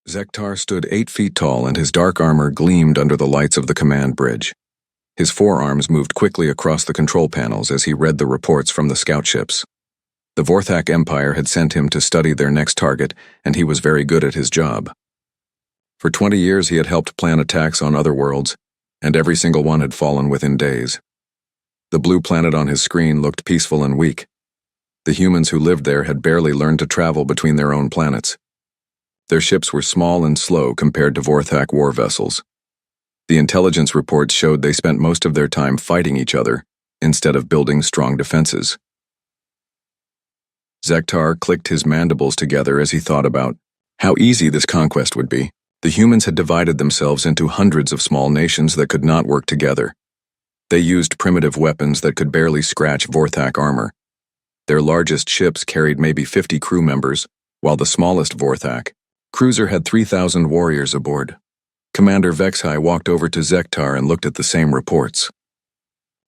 Zektar stood 8 feet tall and his dark armor gleamed under the lights of the command bridge. His forearms moved quickly across the control panels as he read the reports from the scout ships. The Vorthak Empire had sent him to study their next target, and he was very good at his job. For 20 years he had helped plan attacks on other worlds, and every single one had fallen within days. The blue planet on his screen looked peaceful and weak. The humans who lived there had barely learned to travel between their own planets. Their ships were small and slow compared to Vorthak war vessels. The intelligence reports showed they spent most of their time fighting each other, instead of building strong defenses. Zektar clicked his mandibles together as he thought about how easy this conquest would be. The humans had divided themselves into hundreds of small nations that could not work together. They used primitive weapons that could barely scratch Vorthak armor. Their largest ships carried maybe 50 crew members, while the smallest Vorthak cruiser had 3,000 warriors aboard. Commander HFY walked over to Zektar and looked at the same reports.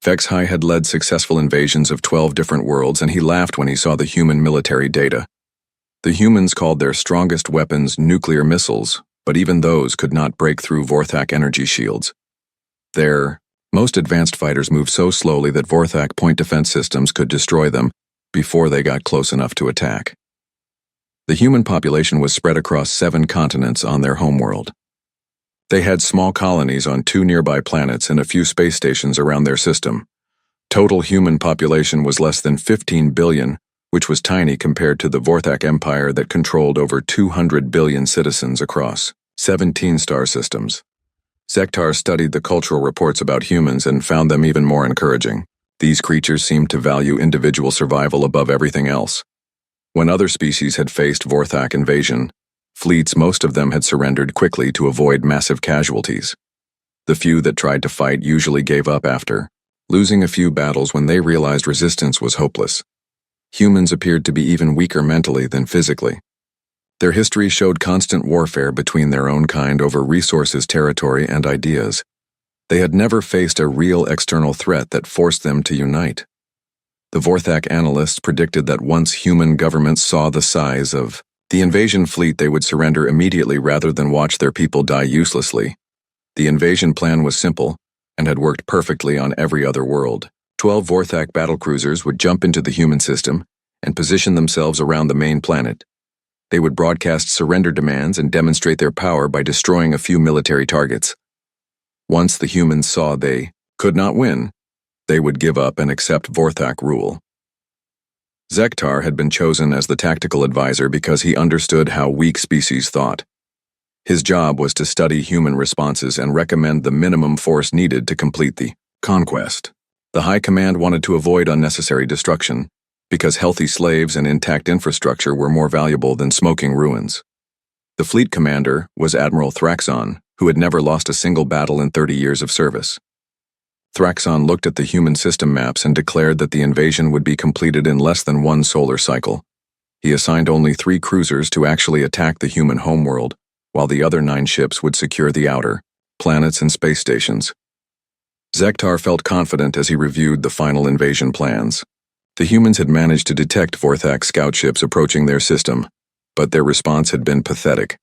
HFY had led successful invasions of 12 different worlds, and he laughed when he saw the human military data. The humans called their strongest weapons nuclear missiles, but even those could not break through Vorthak energy shields. Their most advanced fighters moved so slowly that Vorthak point defense systems could destroy them before they got close enough to attack. The human population was spread across 7 continents on their homeworld. They had small colonies on 2 nearby planets and a few space stations around their system. Total human population was less than 15 billion, which was tiny compared to the Vorthak Empire that controlled over 200 billion citizens across 17 star systems. Zektar studied the cultural reports about humans and found them even more encouraging. These creatures seemed to value individual survival above everything else. When other species had faced Vorthak invasion, fleets, most of them had surrendered quickly to avoid massive casualties. The few that tried to fight usually gave up after losing a few battles when they realized resistance was hopeless. Humans appeared to be even weaker mentally than physically. Their history showed constant warfare between their own kind over resources, territory, and ideas. They had never faced a real external threat that forced them to unite. The Vorthak analysts predicted that once human governments saw the size of the invasion fleet, they would surrender immediately rather than watch their people die uselessly. The invasion plan was simple and had worked perfectly on every other world. 12 Vorthak battlecruisers would jump into the human system and position themselves around the main planet. They would broadcast surrender demands and demonstrate their power by destroying a few military targets. Once the humans saw they could not win, they would give up and accept Vorthak rule. Zektar had been chosen as the tactical advisor because he understood how weak species thought. His job was to study human responses and recommend the minimum force needed to complete the conquest. The High Command wanted to avoid unnecessary destruction, because healthy slaves and intact infrastructure were more valuable than smoking ruins. The fleet commander was Admiral Thraxon, who had never lost a single battle in 30 years of service. Thraxon looked at the human system maps and declared that the invasion would be completed in less than 1 solar cycle. He assigned only 3 cruisers to actually attack the human homeworld, while the other 9 ships would secure the outer planets and space stations. Zektar felt confident as he reviewed the final invasion plans. The humans had managed to detect Vorthak scout ships approaching their system, but their response had been pathetic.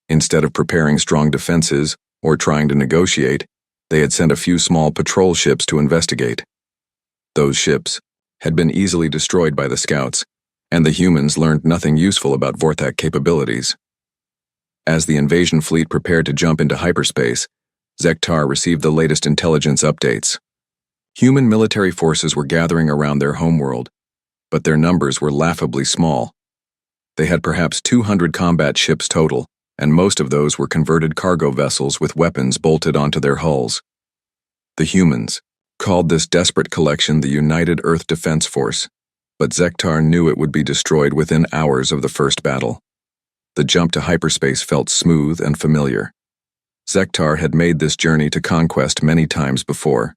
Instead of preparing strong defenses or trying to negotiate, they had sent a few small patrol ships to investigate. Those ships had been easily destroyed by the scouts, and the humans learned nothing useful about Vorthak capabilities. As the invasion fleet prepared to jump into hyperspace, Zektar received the latest intelligence updates. Human military forces were gathering around their homeworld, but their numbers were laughably small. They had perhaps 200 combat ships total, and most of those were converted cargo vessels with weapons bolted onto their hulls. The humans called this desperate collection the United Earth Defense Force, but Zektar knew it would be destroyed within hours of the first battle. The jump to hyperspace felt smooth and familiar. Zektar had made this journey to conquest many times before.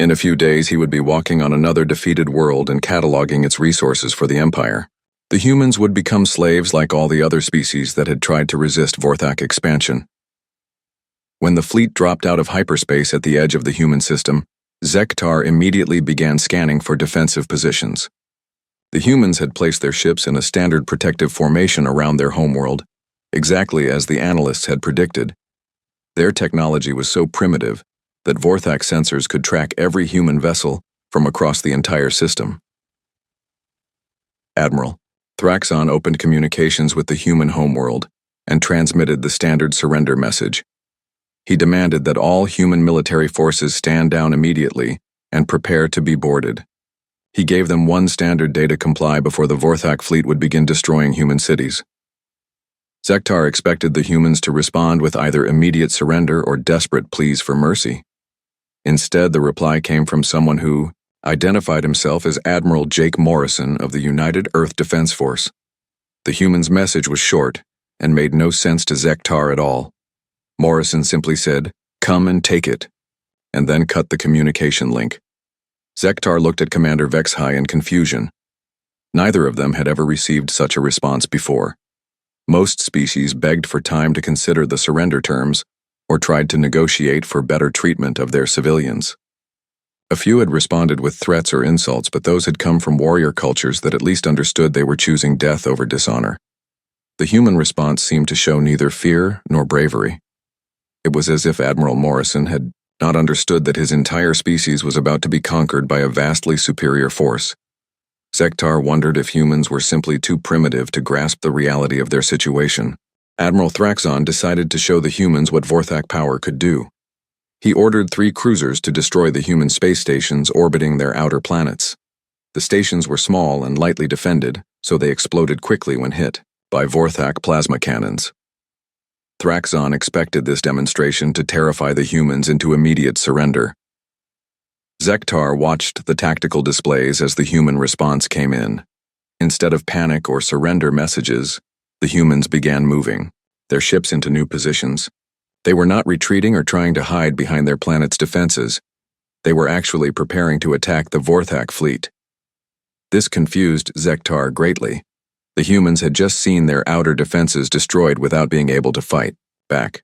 In a few days he would be walking on another defeated world and cataloging its resources for the Empire. The humans would become slaves like all the other species that had tried to resist Vorthak expansion. When the fleet dropped out of hyperspace at the edge of the human system, Zektar immediately began scanning for defensive positions. The humans had placed their ships in a standard protective formation around their homeworld, Exactly as the analysts had predicted, their technology was so primitive that Vorthak sensors could track every human vessel from across the entire system. Admiral, Thraxon opened communications with the human homeworld and transmitted the standard surrender message. He demanded that all human military forces stand down immediately and prepare to be boarded. He gave them one standard day to comply before the Vorthak fleet would begin destroying human cities. Zektar expected the humans to respond with either immediate surrender or desperate pleas for mercy. Instead, the reply came from someone who identified himself as Admiral Jake Morrison of the United Earth Defense Force. The human's message was short and made no sense to Zektar at all. Morrison simply said, "Come and take it," and then cut the communication link. Zektar looked at Commander Vexhai in confusion. Neither of them had ever received such a response before. Most species begged for time to consider the surrender terms or tried to negotiate for better treatment of their civilians. A few had responded with threats or insults, but those had come from warrior cultures that at least understood they were choosing death over dishonor. The human response seemed to show neither fear nor bravery. It was as if Admiral Morrison had not understood that his entire species was about to be conquered by a vastly superior force. Zektar wondered if humans were simply too primitive to grasp the reality of their situation. Admiral Thraxon decided to show the humans what Vorthak power could do. He ordered 3 cruisers to destroy the human space stations orbiting their outer planets. The stations were small and lightly defended, so they exploded quickly when hit by Vorthak plasma cannons. Thraxon expected this demonstration to terrify the humans into immediate surrender. Zektar watched the tactical displays as the human response came in. Instead of panic or surrender messages, the humans began moving, their ships into new positions. They were not retreating or trying to hide behind their planet's defenses. They were actually preparing to attack the Vorthak fleet. This confused Zektar greatly. The humans had just seen their outer defenses destroyed without being able to fight back.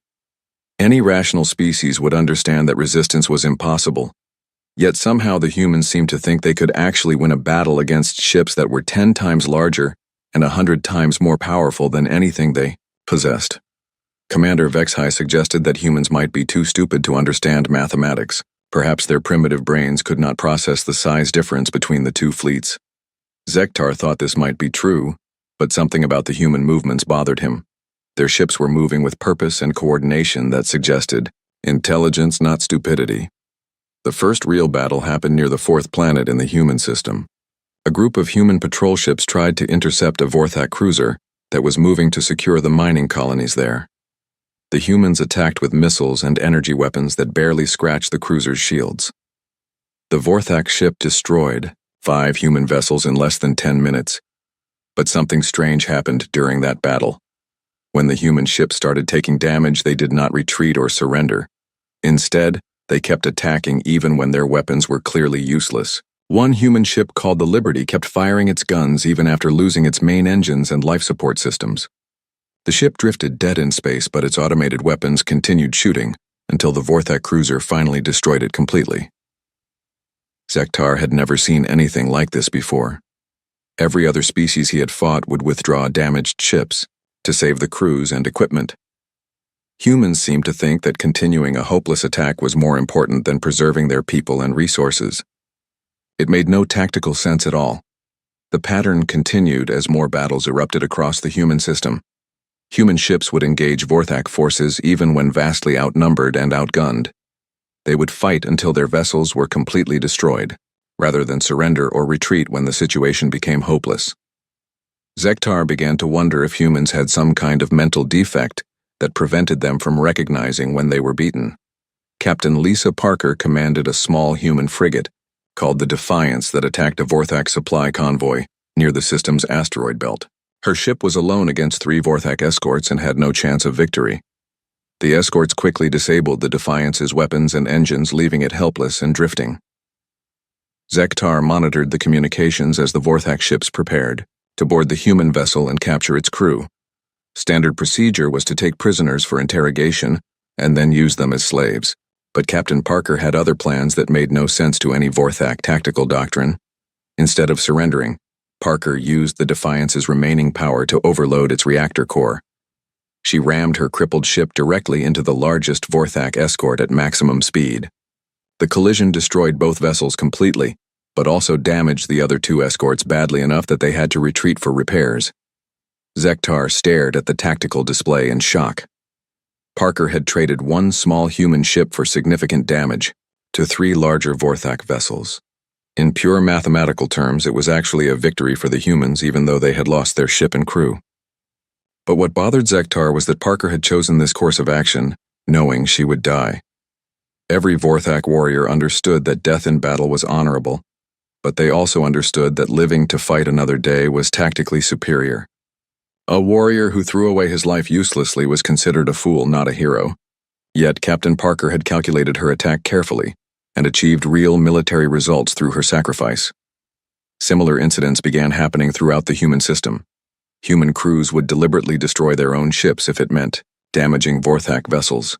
Any rational species would understand that resistance was impossible. Yet somehow the humans seemed to think they could actually win a battle against ships that were 10 times larger and 100 times more powerful than anything they possessed. Commander Vexhai suggested that humans might be too stupid to understand mathematics. Perhaps their primitive brains could not process the size difference between the 2 fleets. Zektar thought this might be true, but something about the human movements bothered him. Their ships were moving with purpose and coordination that suggested intelligence, not stupidity. The first real battle happened near the 4th planet in the human system. A group of human patrol ships tried to intercept a Vorthak cruiser that was moving to secure the mining colonies there. The humans attacked with missiles and energy weapons that barely scratched the cruiser's shields. The Vorthak ship destroyed 5 human vessels in less than 10 minutes. But something strange happened during that battle. When the human ship started taking damage, they did not retreat or surrender. Instead, they kept attacking even when their weapons were clearly useless. One human ship called the Liberty kept firing its guns even after losing its main engines and life support systems. The ship drifted dead in space, but its automated weapons continued shooting until the Vorthak cruiser finally destroyed it completely. Zektar had never seen anything like this before. Every other species he had fought would withdraw damaged ships to save the crews and equipment. Humans seemed to think that continuing a hopeless attack was more important than preserving their people and resources. It made no tactical sense at all. The pattern continued as more battles erupted across the human system. Human ships would engage Vorthak forces even when vastly outnumbered and outgunned. They would fight until their vessels were completely destroyed, rather than surrender or retreat when the situation became hopeless. Zektar began to wonder if humans had some kind of mental defect that prevented them from recognizing when they were beaten. Captain Lisa Parker commanded a small human frigate called the Defiance that attacked a Vorthak supply convoy near the system's asteroid belt. Her ship was alone against 3 Vorthak escorts and had no chance of victory. The escorts quickly disabled the Defiance's weapons and engines, leaving it helpless and drifting. Zektar monitored the communications as the Vorthak ships prepared to board the human vessel and capture its crew. Standard procedure was to take prisoners for interrogation and then use them as slaves, but Captain Parker had other plans that made no sense to any Vorthak tactical doctrine. Instead of surrendering, Parker used the Defiance's remaining power to overload its reactor core. She rammed her crippled ship directly into the largest Vorthak escort at maximum speed. The collision destroyed both vessels completely, but also damaged the other two escorts badly enough that they had to retreat for repairs. Zektar stared at the tactical display in shock. Parker had traded one small human ship for significant damage to 3 larger Vorthak vessels. In pure mathematical terms, it was actually a victory for the humans, even though they had lost their ship and crew. But what bothered Zektar was that Parker had chosen this course of action, knowing she would die. Every Vorthak warrior understood that death in battle was honorable, but they also understood that living to fight another day was tactically superior. A warrior who threw away his life uselessly was considered a fool, not a hero. Yet Captain Parker had calculated her attack carefully and achieved real military results through her sacrifice. Similar incidents began happening throughout the human system. Human crews would deliberately destroy their own ships if it meant damaging Vorthak vessels.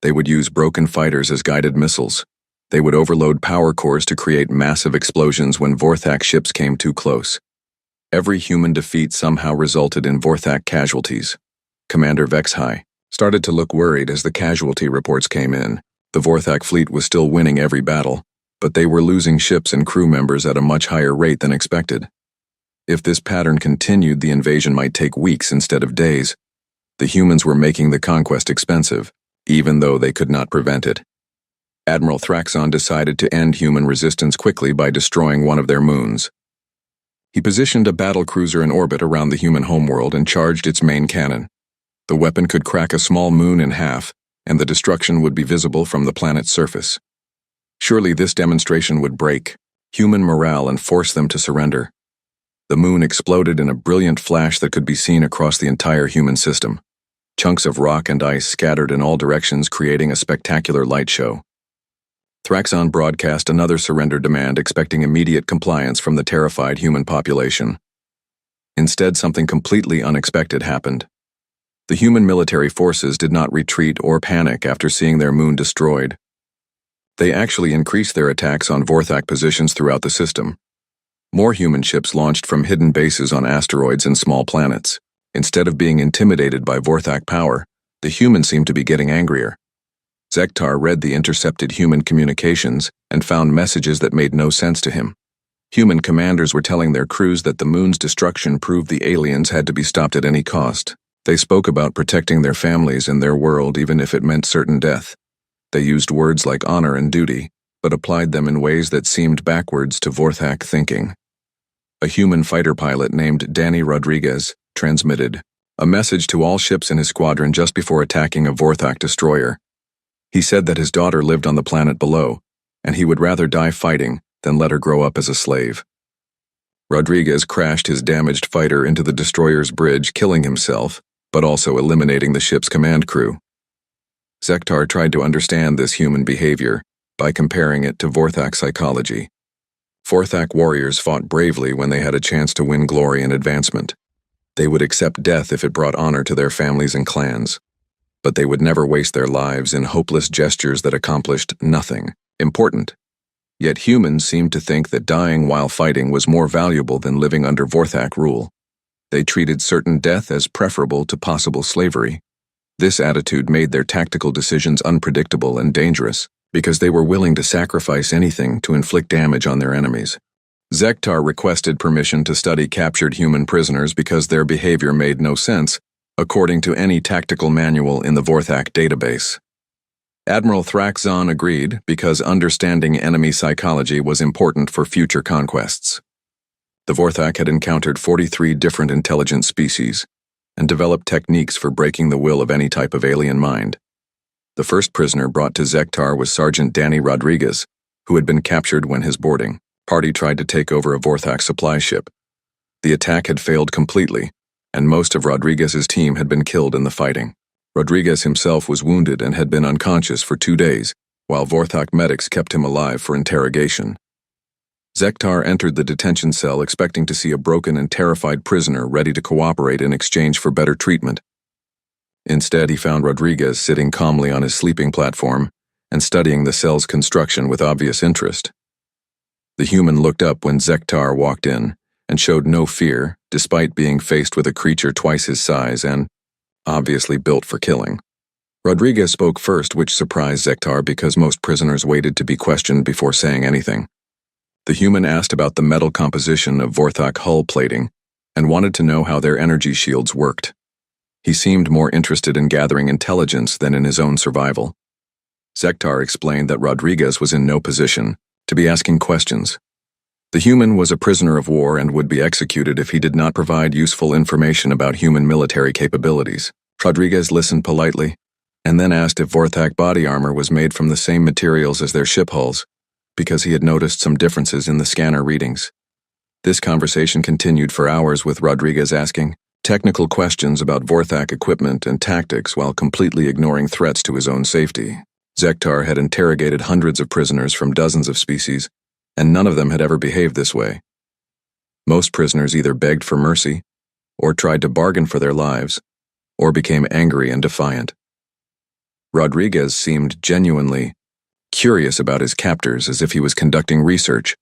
They would use broken fighters as guided missiles. They would overload power cores to create massive explosions when Vorthak ships came too close. Every human defeat somehow resulted in Vorthak casualties. Commander Vexhai started to look worried as the casualty reports came in. The Vorthak fleet was still winning every battle, but they were losing ships and crew members at a much higher rate than expected. If this pattern continued, the invasion might take weeks instead of days. The humans were making the conquest expensive, even though they could not prevent it. Admiral Thraxon decided to end human resistance quickly by destroying one of their moons. He positioned a battle cruiser in orbit around the human homeworld and charged its main cannon. The weapon could crack a small moon in half, and the destruction would be visible from the planet's surface. Surely this demonstration would break human morale and force them to surrender. The moon exploded in a brilliant flash that could be seen across the entire human system. Chunks of rock and ice scattered in all directions, creating a spectacular light show. Thraxon broadcast another surrender demand, expecting immediate compliance from the terrified human population. Instead, something completely unexpected happened. The human military forces did not retreat or panic after seeing their moon destroyed. They actually increased their attacks on Vorthak positions throughout the system. More human ships launched from hidden bases on asteroids and small planets. Instead of being intimidated by Vorthak power, the humans seemed to be getting angrier. Zektar read the intercepted human communications and found messages that made no sense to him. Human commanders were telling their crews that the moon's destruction proved the aliens had to be stopped at any cost. They spoke about protecting their families and their world even if it meant certain death. They used words like honor and duty, but applied them in ways that seemed backwards to Vorthak thinking. A human fighter pilot named Danny Rodriguez transmitted a message to all ships in his squadron just before attacking a Vorthak destroyer. He said that his daughter lived on the planet below, and he would rather die fighting than let her grow up as a slave. Rodriguez crashed his damaged fighter into the destroyer's bridge, killing himself, but also eliminating the ship's command crew. Zektar tried to understand this human behavior by comparing it to Vorthak psychology. Vorthak warriors fought bravely when they had a chance to win glory and advancement. They would accept death if it brought honor to their families and clans. But they would never waste their lives in hopeless gestures that accomplished nothing important. Yet humans seemed to think that dying while fighting was more valuable than living under Vorthak rule. They treated certain death as preferable to possible slavery. This attitude made their tactical decisions unpredictable and dangerous, because they were willing to sacrifice anything to inflict damage on their enemies. Zektar requested permission to study captured human prisoners because their behavior made no sense, according to any tactical manual in the Vorthak database. Admiral Thraxon agreed because understanding enemy psychology was important for future conquests. The Vorthak had encountered 43 different intelligent species and developed techniques for breaking the will of any type of alien mind. The first prisoner brought to Zektar was Sergeant Danny Rodriguez, who had been captured when his boarding party tried to take over a Vorthak supply ship. The attack had failed completely, and most of Rodriguez's team had been killed in the fighting. Rodriguez himself was wounded and had been unconscious for 2 days, while Vorthak medics kept him alive for interrogation. Zektar entered the detention cell expecting to see a broken and terrified prisoner ready to cooperate in exchange for better treatment. Instead, he found Rodriguez sitting calmly on his sleeping platform and studying the cell's construction with obvious interest. The human looked up when Zektar walked in and showed no fear, despite being faced with a creature twice his size and, obviously built for killing. Rodriguez spoke first, which surprised Zektar because most prisoners waited to be questioned before saying anything. The human asked about the metal composition of Vorthak hull plating and wanted to know how their energy shields worked. He seemed more interested in gathering intelligence than in his own survival. Zektar explained that Rodriguez was in no position to be asking questions. The human was a prisoner of war and would be executed if he did not provide useful information about human military capabilities. Rodriguez listened politely, and then asked if Vorthak body armor was made from the same materials as their ship hulls, because he had noticed some differences in the scanner readings. This conversation continued for hours, with Rodriguez asking technical questions about Vorthak equipment and tactics while completely ignoring threats to his own safety. Zektar had interrogated hundreds of prisoners from dozens of species, and none of them had ever behaved this way. Most prisoners either begged for mercy, or tried to bargain for their lives, or became angry and defiant. Rodriguez seemed genuinely curious about his captors, as if he was conducting research.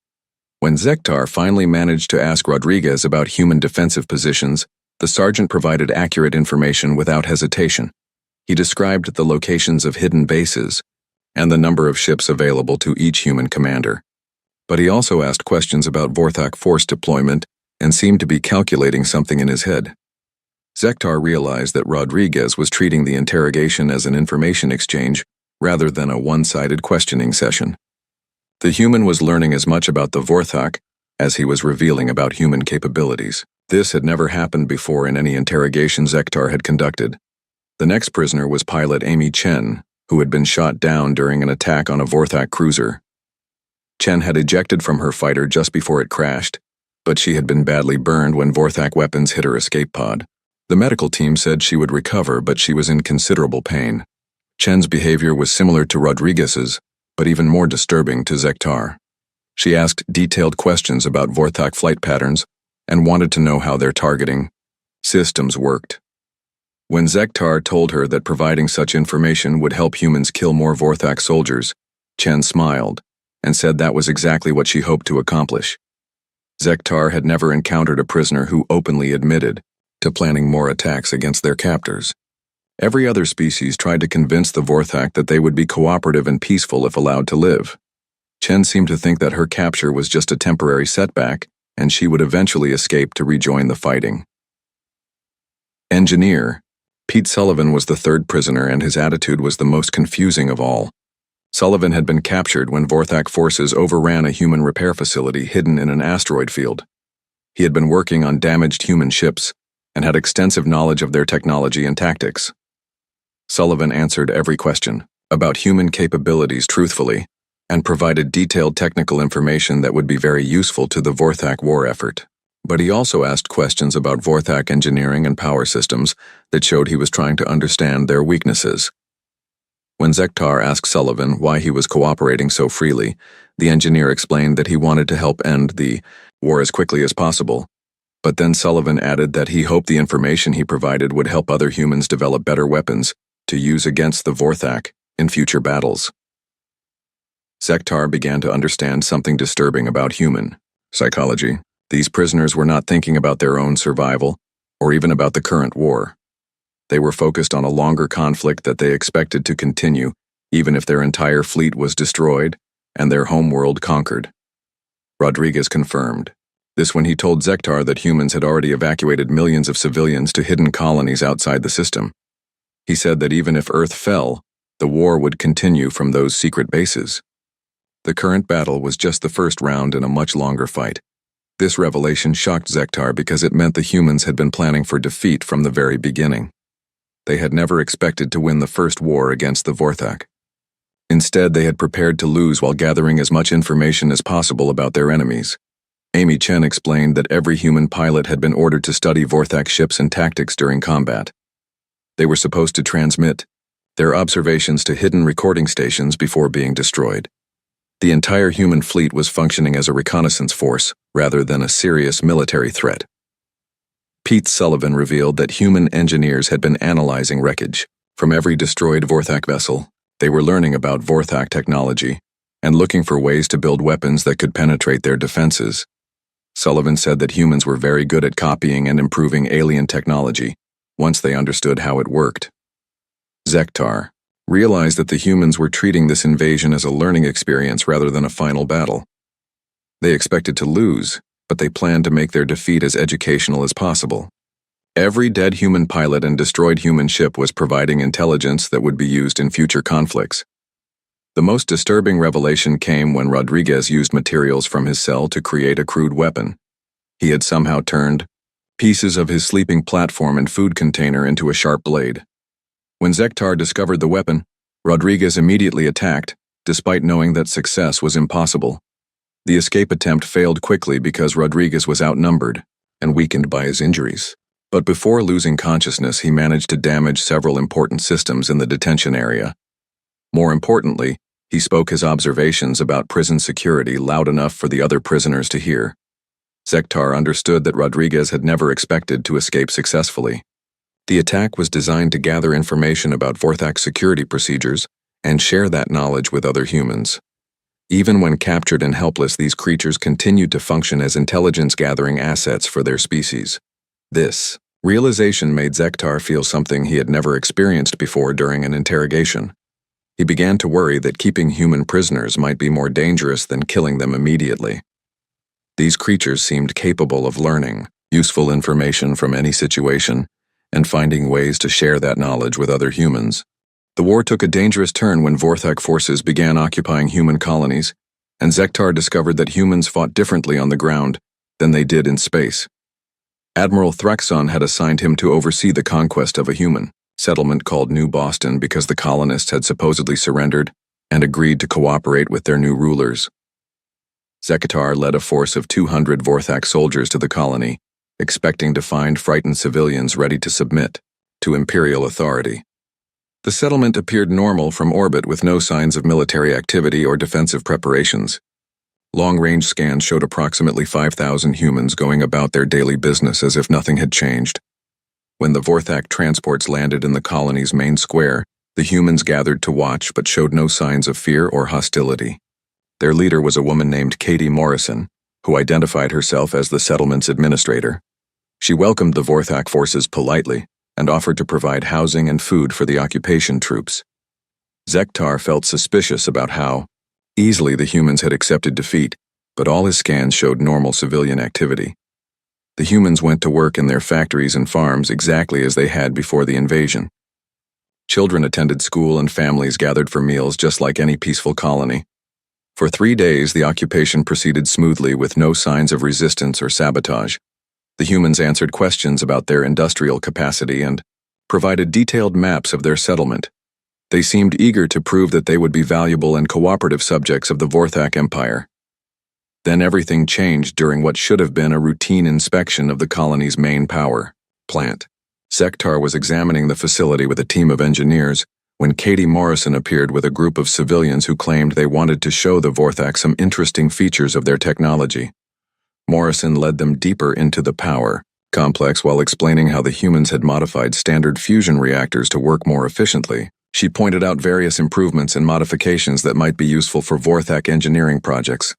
When Zektar finally managed to ask Rodriguez about human defensive positions, the sergeant provided accurate information without hesitation. He described the locations of hidden bases and the number of ships available to each human commander. But he also asked questions about Vorthak force deployment and seemed to be calculating something in his head. Zektar realized that Rodriguez was treating the interrogation as an information exchange rather than a one-sided questioning session. The human was learning as much about the Vorthak as he was revealing about human capabilities. This had never happened before in any interrogation Zektar had conducted. The next prisoner was pilot Amy Chen, who had been shot down during an attack on a Vorthak cruiser. Chen had ejected from her fighter just before it crashed, but she had been badly burned when Vorthak weapons hit her escape pod. The medical team said she would recover, but she was in considerable pain. Chen's behavior was similar to Rodriguez's, but even more disturbing to Zektar. She asked detailed questions about Vorthak flight patterns and wanted to know how their targeting systems worked. When Zektar told her that providing such information would help humans kill more Vorthak soldiers, Chen smiled and said that was exactly what she hoped to accomplish. Zektar had never encountered a prisoner who openly admitted to planning more attacks against their captors. Every other species tried to convince the Vorthak that they would be cooperative and peaceful if allowed to live. Chen seemed to think that her capture was just a temporary setback, and she would eventually escape to rejoin the fighting. Engineer Pete Sullivan was the third prisoner, and his attitude was the most confusing of all. Sullivan had been captured when Vorthak forces overran a human repair facility hidden in an asteroid field. He had been working on damaged human ships and had extensive knowledge of their technology and tactics. Sullivan answered every question about human capabilities truthfully and provided detailed technical information that would be very useful to the Vorthak war effort. But he also asked questions about Vorthak engineering and power systems that showed he was trying to understand their weaknesses. When Zektar asked Sullivan why he was cooperating so freely, the engineer explained that he wanted to help end the war as quickly as possible. But then Sullivan added that he hoped the information he provided would help other humans develop better weapons to use against the Vorthak in future battles. Zektar began to understand something disturbing about human psychology. These prisoners were not thinking about their own survival or even about the current war. They were focused on a longer conflict that they expected to continue, even if their entire fleet was destroyed and their homeworld conquered. Rodriguez confirmed this when he told Zektar that humans had already evacuated millions of civilians to hidden colonies outside the system. He said that even if Earth fell, the war would continue from those secret bases. The current battle was just the first round in a much longer fight. This revelation shocked Zektar because it meant the humans had been planning for defeat from the very beginning. They had never expected to win the first war against the Vorthak. Instead, they had prepared to lose while gathering as much information as possible about their enemies. Amy Chen explained that every human pilot had been ordered to study Vorthak ships and tactics during combat. They were supposed to transmit their observations to hidden recording stations before being destroyed. The entire human fleet was functioning as a reconnaissance force rather than a serious military threat. Pete Sullivan revealed that human engineers had been analyzing wreckage from every destroyed Vorthak vessel. They were learning about Vorthak technology and looking for ways to build weapons that could penetrate their defenses. Sullivan said that humans were very good at copying and improving alien technology, once they understood how it worked. Zektar realized that the humans were treating this invasion as a learning experience rather than a final battle. They expected to lose, but they planned to make their defeat as educational as possible. Every dead human pilot and destroyed human ship was providing intelligence that would be used in future conflicts. The most disturbing revelation came when Rodriguez used materials from his cell to create a crude weapon. He had somehow turned pieces of his sleeping platform and food container into a sharp blade. When Zektar discovered the weapon, Rodriguez immediately attacked, despite knowing that success was impossible. The escape attempt failed quickly because Rodriguez was outnumbered and weakened by his injuries. But before losing consciousness, he managed to damage several important systems in the detention area. More importantly, he spoke his observations about prison security loud enough for the other prisoners to hear. Zektar understood that Rodriguez had never expected to escape successfully. The attack was designed to gather information about Vorthak's security procedures and share that knowledge with other humans. Even when captured and helpless, these creatures continued to function as intelligence-gathering assets for their species. This realization made Zektar feel something he had never experienced before during an interrogation. He began to worry that keeping human prisoners might be more dangerous than killing them immediately. These creatures seemed capable of learning useful information from any situation and finding ways to share that knowledge with other humans. The war took a dangerous turn when Vorthak forces began occupying human colonies, and Zektar discovered that humans fought differently on the ground than they did in space. Admiral Threkson had assigned him to oversee the conquest of a human settlement called New Boston because the colonists had supposedly surrendered and agreed to cooperate with their new rulers. Zektar led a force of 200 Vorthak soldiers to the colony, expecting to find frightened civilians ready to submit to imperial authority. The settlement appeared normal from orbit with no signs of military activity or defensive preparations. Long-range scans showed approximately 5,000 humans going about their daily business as if nothing had changed. When the Vorthak transports landed in the colony's main square, the humans gathered to watch but showed no signs of fear or hostility. Their leader was a woman named Katie Morrison, who identified herself as the settlement's administrator. She welcomed the Vorthak forces politely and offered to provide housing and food for the occupation troops. Zektar felt suspicious about how easily the humans had accepted defeat, but all his scans showed normal civilian activity. The humans went to work in their factories and farms exactly as they had before the invasion. Children attended school and families gathered for meals just like any peaceful colony. For 3 days, the occupation proceeded smoothly with no signs of resistance or sabotage. The humans answered questions about their industrial capacity and provided detailed maps of their settlement. They seemed eager to prove that they would be valuable and cooperative subjects of the Vorthak Empire. Then everything changed during what should have been a routine inspection of the colony's main power plant. Zektar was examining the facility with a team of engineers when Katie Morrison appeared with a group of civilians who claimed they wanted to show the Vorthak some interesting features of their technology. Morrison led them deeper into the power complex while explaining how the humans had modified standard fusion reactors to work more efficiently. She pointed out various improvements and modifications that might be useful for Vorthak engineering projects.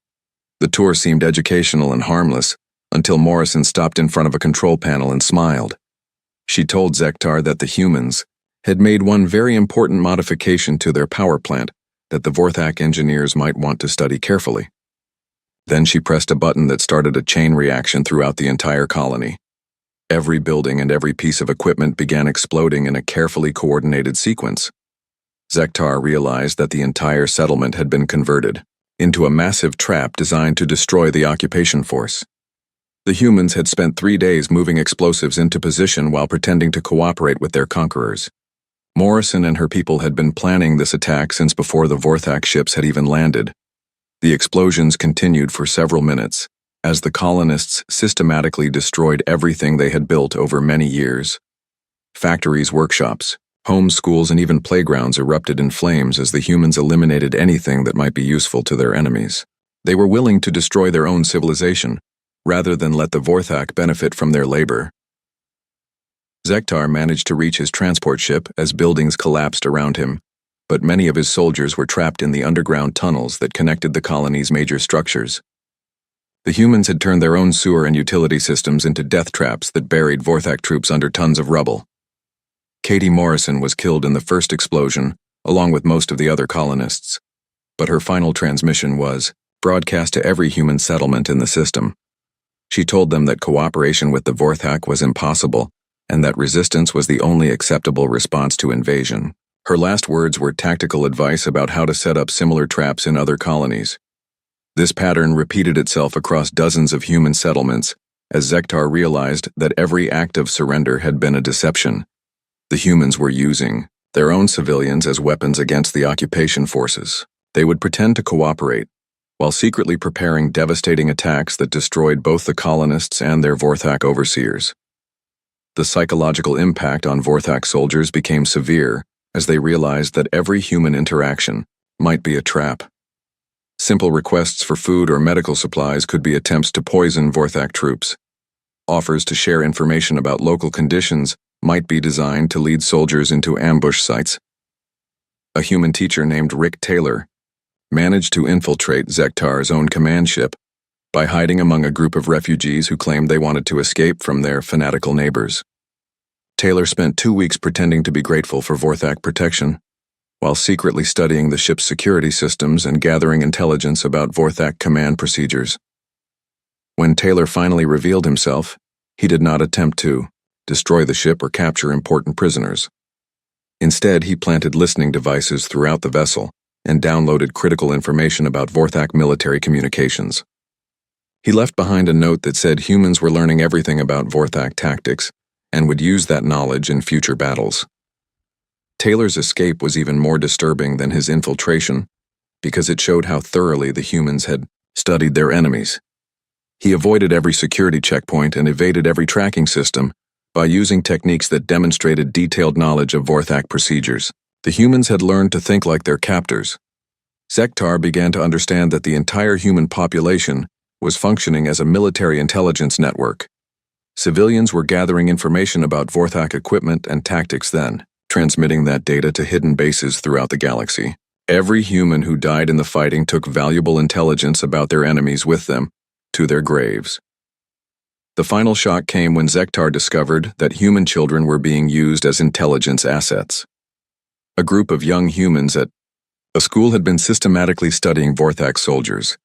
The tour seemed educational and harmless until Morrison stopped in front of a control panel and smiled. She told Zektar that the humans had made one very important modification to their power plant that the Vorthak engineers might want to study carefully. Then she pressed a button that started a chain reaction throughout the entire colony. Every building and every piece of equipment began exploding in a carefully coordinated sequence. Zektar realized that the entire settlement had been converted into a massive trap designed to destroy the occupation force. The humans had spent 3 days moving explosives into position while pretending to cooperate with their conquerors. Morrison and her people had been planning this attack since before the Vorthak ships had even landed. The explosions continued for several minutes, as the colonists systematically destroyed everything they had built over many years. Factories, workshops, homes, schools, and even playgrounds erupted in flames as the humans eliminated anything that might be useful to their enemies. They were willing to destroy their own civilization, rather than let the Vorthak benefit from their labor. Zektar managed to reach his transport ship as buildings collapsed around him, but many of his soldiers were trapped in the underground tunnels that connected the colony's major structures. The humans had turned their own sewer and utility systems into death traps that buried Vorthak troops under tons of rubble. Katie Morrison was killed in the first explosion, along with most of the other colonists. But her final transmission was broadcast to every human settlement in the system. She told them that cooperation with the Vorthak was impossible, and that resistance was the only acceptable response to invasion. Her last words were tactical advice about how to set up similar traps in other colonies. This pattern repeated itself across dozens of human settlements, as Zektar realized that every act of surrender had been a deception. The humans were using their own civilians as weapons against the occupation forces. They would pretend to cooperate, while secretly preparing devastating attacks that destroyed both the colonists and their Vorthak overseers. The psychological impact on Vorthak soldiers became severe as they realized that every human interaction might be a trap. Simple requests for food or medical supplies could be attempts to poison Vorthak troops. Offers to share information about local conditions might be designed to lead soldiers into ambush sites. A human teacher named Rick Taylor managed to infiltrate Zektar's own command ship by hiding among a group of refugees who claimed they wanted to escape from their fanatical neighbors. Taylor spent 2 weeks pretending to be grateful for Vorthak protection, while secretly studying the ship's security systems and gathering intelligence about Vorthak command procedures. When Taylor finally revealed himself, he did not attempt to destroy the ship or capture important prisoners. Instead, he planted listening devices throughout the vessel and downloaded critical information about Vorthak military communications. He left behind a note that said humans were learning everything about Vorthak tactics and would use that knowledge in future battles. Taylor's escape was even more disturbing than his infiltration because it showed how thoroughly the humans had studied their enemies. He avoided every security checkpoint and evaded every tracking system by using techniques that demonstrated detailed knowledge of Vorthak procedures. The humans had learned to think like their captors. Zektar began to understand that the entire human population was functioning as a military intelligence network. Civilians were gathering information about Vorthak equipment and tactics then, transmitting that data to hidden bases throughout the galaxy. Every human who died in the fighting took valuable intelligence about their enemies with them to their graves. The final shock came when Zektar discovered that human children were being used as intelligence assets. A group of young humans at a school had been systematically studying Vorthak soldiers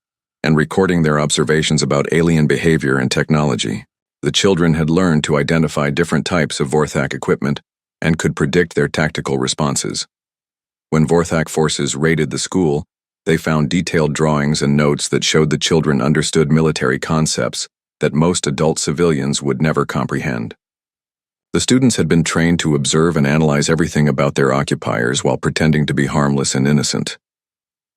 and recording their observations about alien behavior and technology. The children had learned to identify different types of Vorthak equipment and could predict their tactical responses. When Vorthak forces raided the school, they found detailed drawings and notes that showed the children understood military concepts that most adult civilians would never comprehend. The students had been trained to observe and analyze everything about their occupiers while pretending to be harmless and innocent.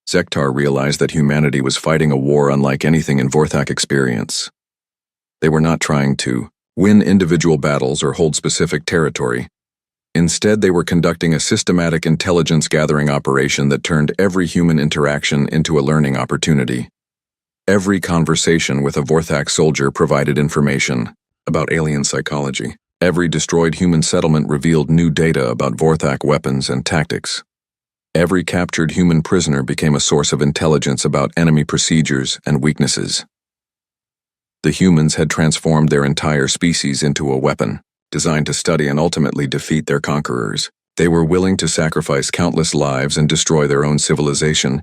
Zektar realized that humanity was fighting a war unlike anything in Vorthak experience. They were not trying to win individual battles or hold specific territory. Instead, they were conducting a systematic intelligence-gathering operation that turned every human interaction into a learning opportunity. Every conversation with a Vorthak soldier provided information about alien psychology. Every destroyed human settlement revealed new data about Vorthak weapons and tactics. Every captured human prisoner became a source of intelligence about enemy procedures and weaknesses. The humans had transformed their entire species into a weapon, designed to study and ultimately defeat their conquerors. They were willing to sacrifice countless lives and destroy their own civilization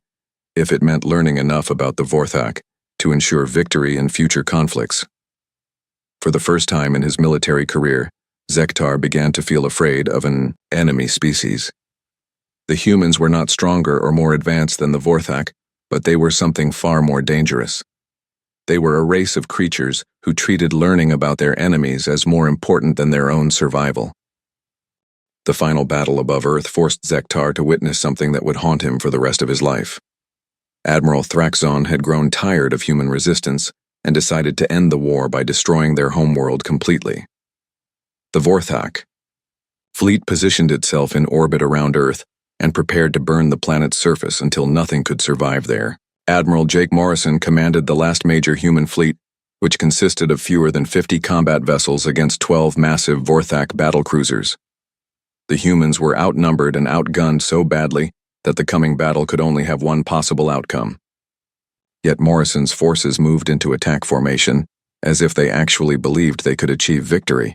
if it meant learning enough about the Vorthak to ensure victory in future conflicts. For the first time in his military career, Zektar began to feel afraid of an enemy species. The humans were not stronger or more advanced than the Vorthak, but they were something far more dangerous. They were a race of creatures who treated learning about their enemies as more important than their own survival. The final battle above Earth forced Zektar to witness something that would haunt him for the rest of his life. Admiral Thraxon had grown tired of human resistance and decided to end the war by destroying their homeworld completely. The Vorthak fleet positioned itself in orbit around Earth and prepared to burn the planet's surface until nothing could survive there. Admiral Jake Morrison commanded the last major human fleet, which consisted of fewer than 50 combat vessels against 12 massive Vorthak battlecruisers. The humans were outnumbered and outgunned so badly that the coming battle could only have one possible outcome. Yet Morrison's forces moved into attack formation, as if they actually believed they could achieve victory.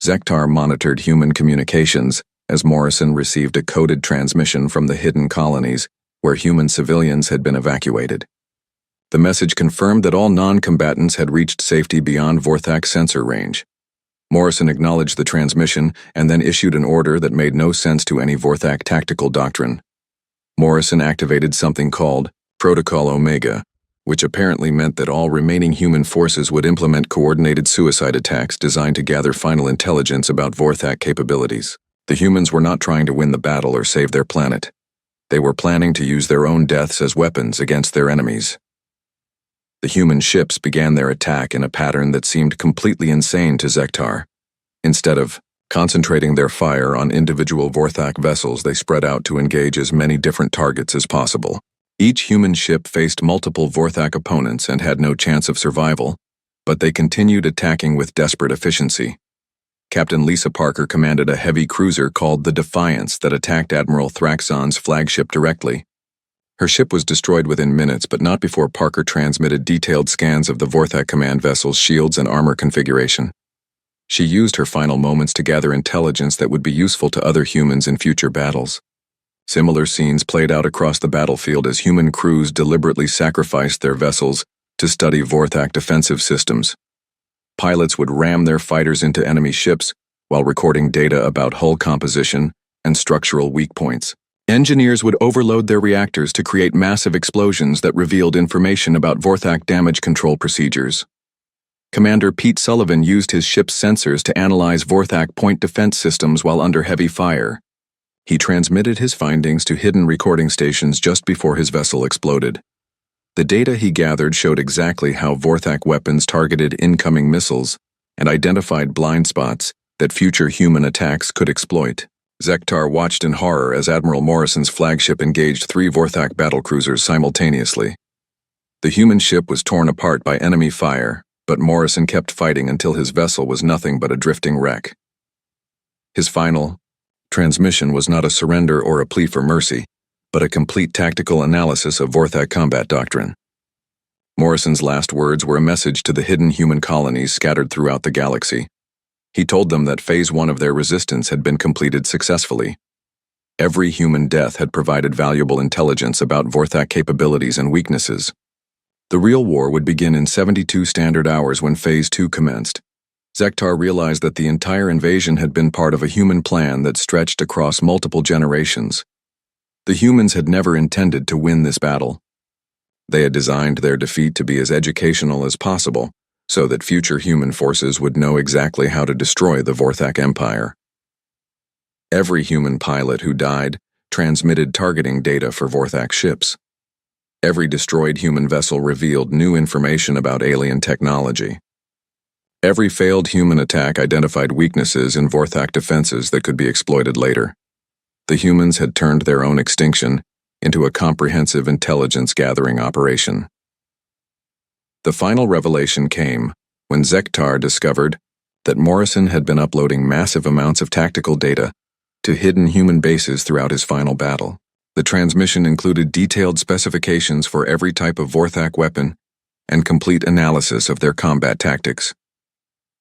Zektar monitored human communications as Morrison received a coded transmission from the hidden colonies where human civilians had been evacuated. The message confirmed that all non-combatants had reached safety beyond Vorthak sensor range. Morrison acknowledged the transmission and then issued an order that made no sense to any Vorthak tactical doctrine. Morrison activated something called Protocol Omega, which apparently meant that all remaining human forces would implement coordinated suicide attacks designed to gather final intelligence about Vorthak capabilities. The humans were not trying to win the battle or save their planet. They were planning to use their own deaths as weapons against their enemies. The human ships began their attack in a pattern that seemed completely insane to Zektar. Instead of concentrating their fire on individual Vorthak vessels, they spread out to engage as many different targets as possible. Each human ship faced multiple Vorthak opponents and had no chance of survival, but they continued attacking with desperate efficiency. Captain Lisa Parker commanded a heavy cruiser called the Defiance that attacked Admiral Thraxon's flagship directly. Her ship was destroyed within minutes, but not before Parker transmitted detailed scans of the Vorthak command vessel's shields and armor configuration. She used her final moments to gather intelligence that would be useful to other humans in future battles. Similar scenes played out across the battlefield as human crews deliberately sacrificed their vessels to study Vorthak defensive systems. Pilots would ram their fighters into enemy ships while recording data about hull composition and structural weak points. Engineers would overload their reactors to create massive explosions that revealed information about Vorthak damage control procedures. Commander Pete Sullivan used his ship's sensors to analyze Vorthak point defense systems while under heavy fire. He transmitted his findings to hidden recording stations just before his vessel exploded. The data he gathered showed exactly how Vorthak weapons targeted incoming missiles and identified blind spots that future human attacks could exploit. Zektar watched in horror as Admiral Morrison's flagship engaged 3 Vorthak battlecruisers simultaneously. The human ship was torn apart by enemy fire, but Morrison kept fighting until his vessel was nothing but a drifting wreck. His final transmission was not a surrender or a plea for mercy, but a complete tactical analysis of Vorthak combat doctrine. Morrison's last words were a message to the hidden human colonies scattered throughout the galaxy. He told them that Phase 1 of their resistance had been completed successfully. Every human death had provided valuable intelligence about Vorthak capabilities and weaknesses. The real war would begin in 72 standard hours when Phase 2 commenced. Zektar realized that the entire invasion had been part of a human plan that stretched across multiple generations. The humans had never intended to win this battle. They had designed their defeat to be as educational as possible, so that future human forces would know exactly how to destroy the Vorthak Empire. Every human pilot who died transmitted targeting data for Vorthak ships. Every destroyed human vessel revealed new information about alien technology. Every failed human attack identified weaknesses in Vorthak defenses that could be exploited later. The humans had turned their own extinction into a comprehensive intelligence-gathering operation. The final revelation came when Zektar discovered that Morrison had been uploading massive amounts of tactical data to hidden human bases throughout his final battle. The transmission included detailed specifications for every type of Vorthak weapon and complete analysis of their combat tactics.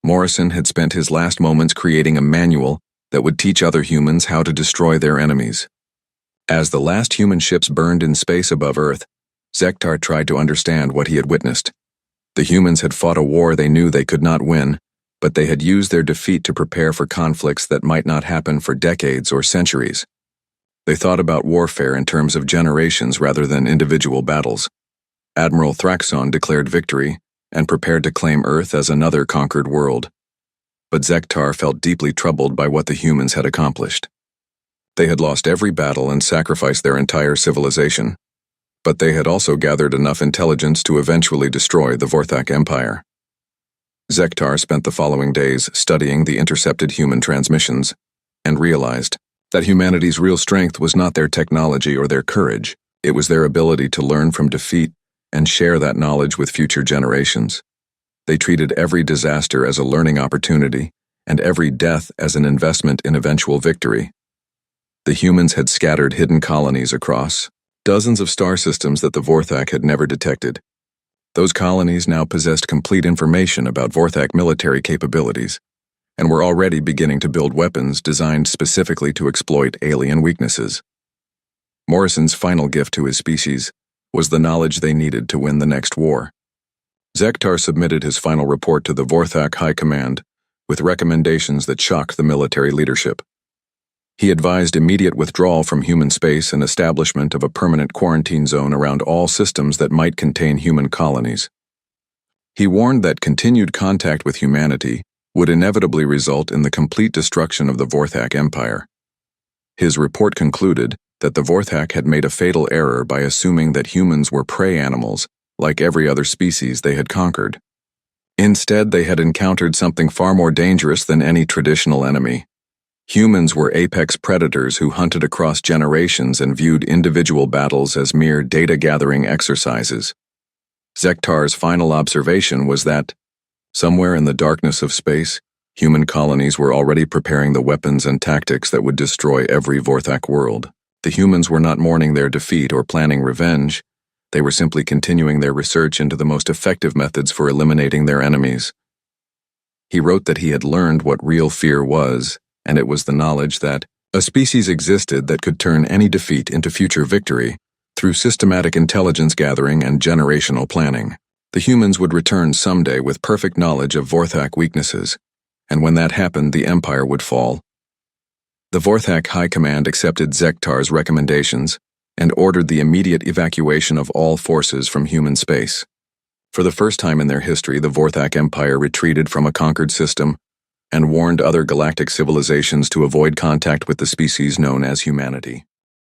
Morrison had spent his last moments creating a manual that would teach other humans how to destroy their enemies. As the last human ships burned in space above Earth, Zektar tried to understand what he had witnessed. The humans had fought a war they knew they could not win, but they had used their defeat to prepare for conflicts that might not happen for decades or centuries. They thought about warfare in terms of generations rather than individual battles. Admiral Thraxon declared victory and prepared to claim Earth as another conquered world. But Zektar felt deeply troubled by what the humans had accomplished. They had lost every battle and sacrificed their entire civilization, but they had also gathered enough intelligence to eventually destroy the Vorthak Empire. Zektar spent the following days studying the intercepted human transmissions and realized that humanity's real strength was not their technology or their courage, it was their ability to learn from defeat and share that knowledge with future generations. They treated every disaster as a learning opportunity and every death as an investment in eventual victory. The humans had scattered hidden colonies across dozens of star systems that the Vorthak had never detected. Those colonies now possessed complete information about Vorthak military capabilities, and were already beginning to build weapons designed specifically to exploit alien weaknesses. Morrison's final gift to his species was the knowledge they needed to win the next war. Zektar submitted his final report to the Vorthak High Command with recommendations that shocked the military leadership. He advised immediate withdrawal from human space and establishment of a permanent quarantine zone around all systems that might contain human colonies. He warned that continued contact with humanity would inevitably result in the complete destruction of the Vorthak Empire. His report concluded that the Vorthak had made a fatal error by assuming that humans were prey animals, like every other species they had conquered. Instead, they had encountered something far more dangerous than any traditional enemy. Humans were apex predators who hunted across generations and viewed individual battles as mere data-gathering exercises. Zektar's final observation was that, somewhere in the darkness of space, human colonies were already preparing the weapons and tactics that would destroy every Vorthak world. The humans were not mourning their defeat or planning revenge. They were simply continuing their research into the most effective methods for eliminating their enemies. He wrote that he had learned what real fear was, and it was the knowledge that a species existed that could turn any defeat into future victory through systematic intelligence gathering and generational planning. The humans would return someday with perfect knowledge of Vorthak weaknesses, and when that happened, the Empire would fall. The Vorthak High Command accepted Zektar's recommendations and ordered the immediate evacuation of all forces from human space. For the first time in their history, the Vorthak Empire retreated from a conquered system and warned other galactic civilizations to avoid contact with the species known as humanity.